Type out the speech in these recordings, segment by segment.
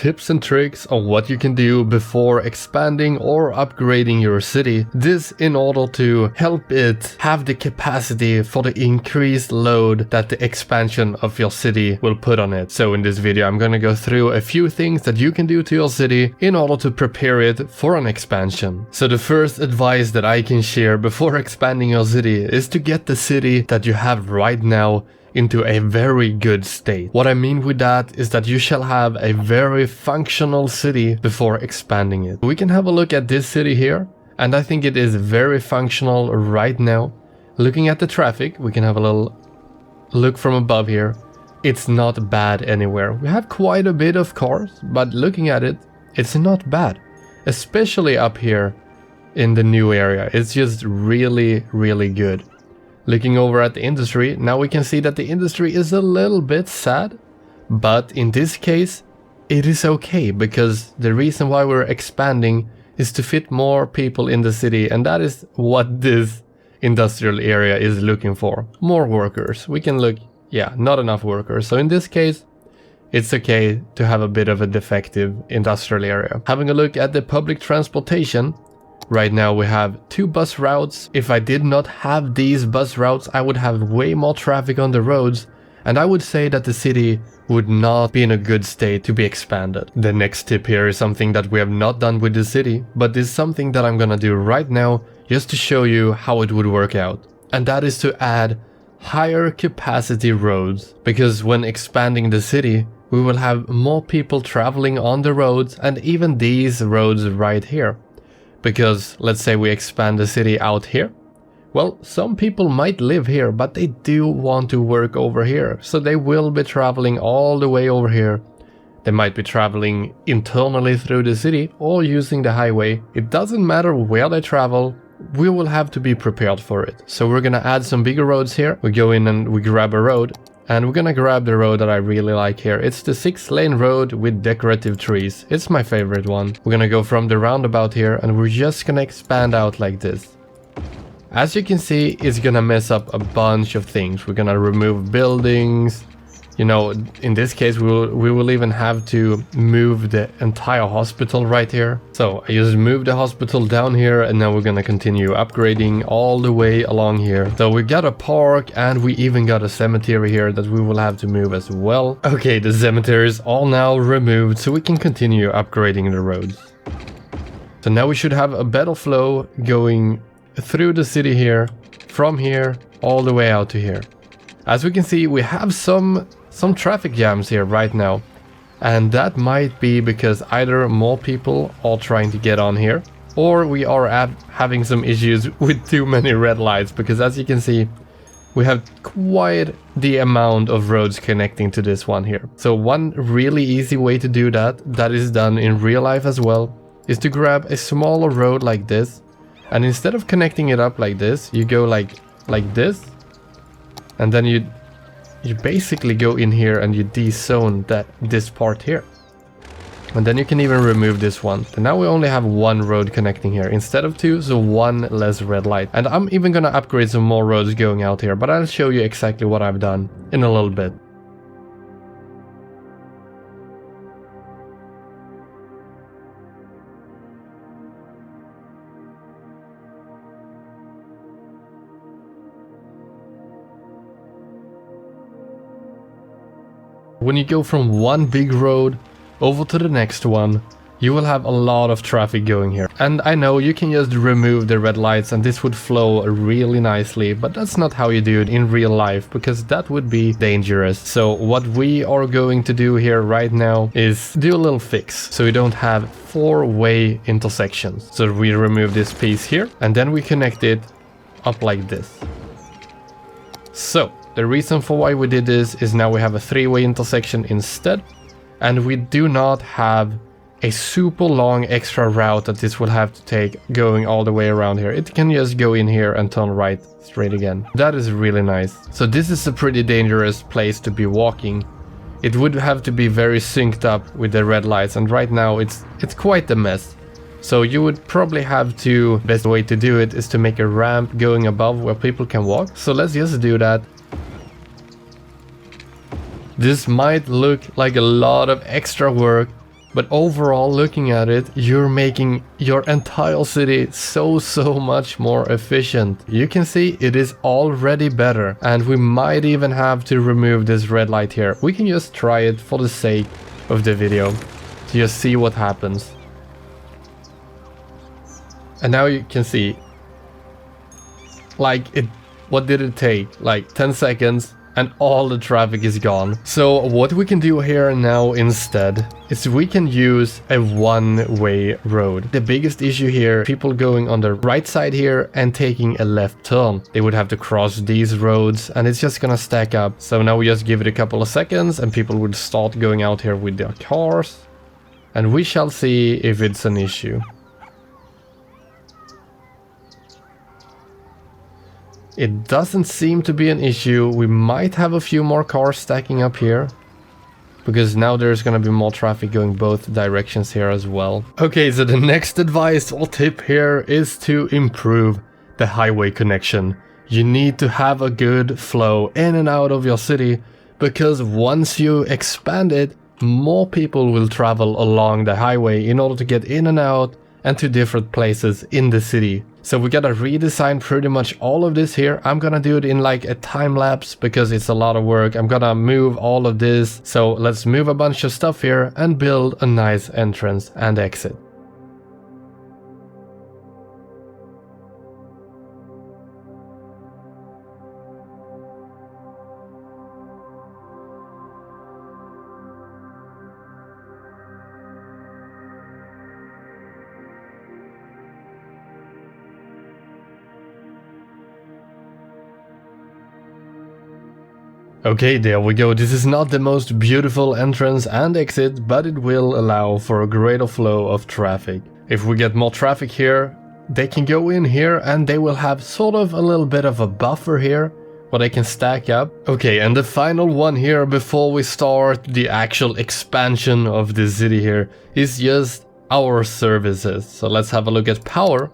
tips and tricks on what you can do before expanding or upgrading your city. This in order to help it have the capacity for the increased load that the expansion of your city will put on it. So in this video I'm gonna go through a few things that you can do to your city in order to prepare it for an expansion. So the first advice that I can share before expanding your city is to get the city that you have right now into a very good state. What I mean with that is that you shall have a very functional city before expanding it. We can have a look at this city here, and I think it is very functional right now. Looking at the traffic, we can have a little look from above here. It's not bad anywhere. We have quite a bit of cars, but looking at it, it's not bad. Especially up here in the new area. It's just really, really good. Looking over at the industry, now we can see that the industry is a little bit sad, but in this case it is okay, because the reason why we're expanding is to fit more people in the city, and that is what this industrial area is looking for. More workers. We can look, yeah, not enough workers. So in this case it's okay to have a bit of a defective industrial area. Having a look at the public transportation. Right now we have 2 bus routes. If I did not have these bus routes, I would have way more traffic on the roads, and I would say that the city would not be in a good state to be expanded. The next tip here is something that we have not done with the city, but is something that I'm gonna do right now just to show you how it would work out. And that is to add higher capacity roads, because when expanding the city, we will have more people traveling on the roads, and even these roads right here. Because let's say we expand the city out here. Well, some people might live here, but they do want to work over here. So they will be traveling all the way over here. They might be traveling internally through the city or using the highway. It doesn't matter where they travel. We will have to be prepared for it. So we're gonna add some bigger roads here. We go in and we grab a road. And we're gonna grab the road that I really like here. It's the 6-lane road with decorative trees. It's my favorite one. We're gonna go from the roundabout here, and we're just gonna expand out like this. As you can see, it's gonna mess up a bunch of things. We're gonna remove buildings. You know, in this case, we will even have to move the entire hospital right here. So I just moved the hospital down here, and now we're gonna continue upgrading all the way along here. So we got a park, and we even got a cemetery here that we will have to move as well. Okay, the cemetery is all now removed, so we can continue upgrading the roads. So now we should have a better flow going through the city here, from here all the way out to here. As we can see, we have some traffic jams here right now, and that might be because either more people are trying to get on here, or we are having some issues with too many red lights, because as you can see, we have quite the amount of roads connecting to this one here. So one really easy way to do that is done in real life as well, is to grab a smaller road like this, and instead of connecting it up like this, you go like this, and then you basically go in here and you de-zone this part here. And then you can even remove this one. And now we only have 1 road connecting here instead of 2, so 1 less red light. And I'm even gonna upgrade some more roads going out here, but I'll show you exactly what I've done in a little bit. When you go from one big road over to the next one, you will have a lot of traffic going here. And I know you can just remove the red lights and this would flow really nicely, but that's not how you do it in real life, because that would be dangerous. So what we are going to do here right now is do a little fix, so we don't have 4-way intersections. So we remove this piece here, and then we connect it up like this. So the reason for why we did this is now we have a 3-way intersection instead, and we do not have a super long extra route that this will have to take going all the way around here. It can just go in here and turn right straight again. That is really nice. So this is a pretty dangerous place to be walking. It would have to be very synced up with the red lights, and right now it's quite a mess. So you would probably have to, best way to do it is to make a ramp going above where people can walk. So let's just do that. This might look like a lot of extra work, But overall, looking at it, you're making your entire city so much more efficient. You can see it is already better, and we might even have to remove this red light here. We can just try it for the sake of the video to just see what happens. And now you can see, like, what did it take? Like 10 seconds and all the traffic is gone. So what we can do here now instead is we can use a one-way road. The biggest issue here, people going on the right side here and taking a left turn. They would have to cross these roads and it's just gonna stack up. So now we just give it a couple of seconds and people would start going out here with their cars. And we shall see if it's an issue. It doesn't seem to be an issue. We might have a few more cars stacking up here, because now there's gonna be more traffic going both directions here as well. Okay, so the next advice or tip here is to improve the highway connection. You need to have a good flow in and out of your city, because once you expand it, more people will travel along the highway in order to get in and out and to different places in the city. So we gotta redesign pretty much all of this here. I'm gonna do it in like a time lapse because it's a lot of work. I'm gonna move all of this. So let's move a bunch of stuff here and build a nice entrance and exit. Okay, there we go. This is not the most beautiful entrance and exit, but it will allow for a greater flow of traffic. If we get more traffic here, they can go in here and they will have sort of a little bit of a buffer here where they can stack up. Okay, and the final one here before we start the actual expansion of the city here is just our services. So let's have a look at power.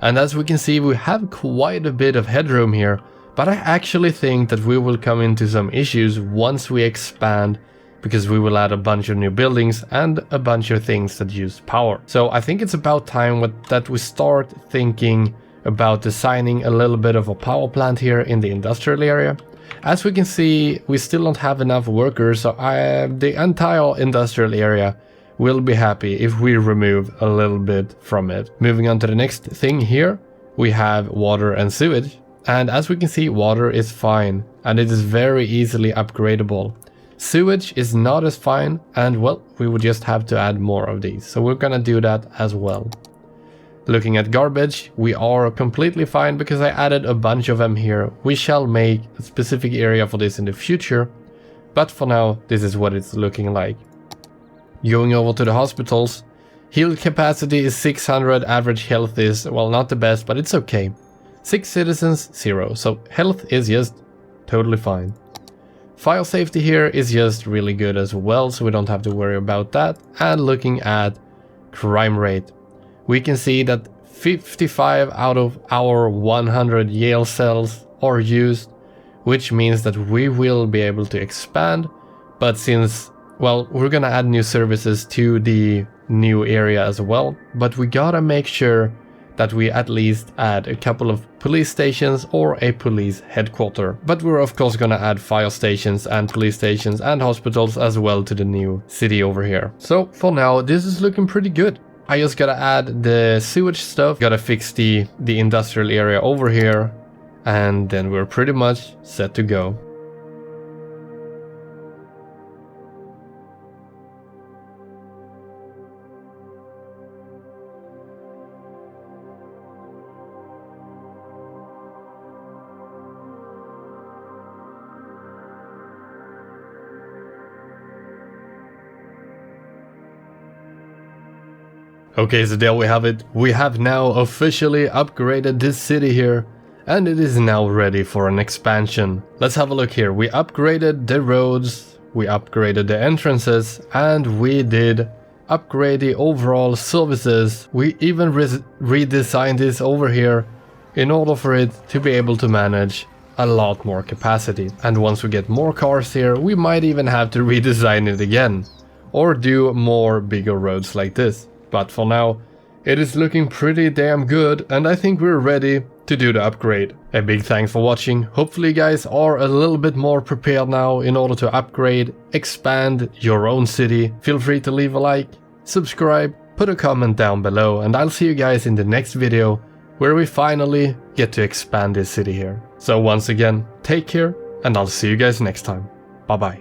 And as we can see, we have quite a bit of headroom here. But I actually think that we will come into some issues once we expand, because we will add a bunch of new buildings and a bunch of things that use power. So I think it's about time that we start thinking about designing a little bit of a power plant here in the industrial area. As we can see, we still don't have enough workers, so the entire industrial area will be happy if we remove a little bit from it. Moving on to the next thing here, we have water and sewage. And as we can see, water is fine and it is very easily upgradable. Sewage is not as fine, and well, we would just have to add more of these. So we're gonna do that as well. Looking at garbage, we are completely fine because I added a bunch of them here. We shall make a specific area for this in the future, but for now, this is what it's looking like. Going over to the hospitals, heal capacity is 600, average health is, well, not the best, but it's okay. 6 citizens, 0. So health is just totally fine. Fire safety here is just really good as well, so we don't have to worry about that. And looking at crime rate, we can see that 55 out of our 100 Yale cells are used, which means that we will be able to expand. But since, well, we're gonna add new services to the new area as well, but we gotta make sure that we at least add a couple of police stations or a police headquarters. But we're of course gonna add fire stations and police stations and hospitals as well to the new city over here. So for now, this is looking pretty good. I just gotta add the sewage stuff, gotta fix the industrial area over here, and then we're pretty much set to go. Okay, so there we have it. We have now officially upgraded this city here, and it is now ready for an expansion. Let's have a look here. We upgraded the roads, we upgraded the entrances, and we did upgrade the overall services. We even redesigned this over here in order for it to be able to manage a lot more capacity. And once we get more cars here, we might even have to redesign it again. or do more bigger roads like this. But for now, it is looking pretty damn good, and I think we're ready to do the upgrade. A big thanks for watching. Hopefully you guys are a little bit more prepared now in order to upgrade, expand your own city. Feel free to leave a like, subscribe, put a comment down below, and I'll see you guys in the next video where we finally get to expand this city here. So once again, take care, and I'll see you guys next time. Bye bye.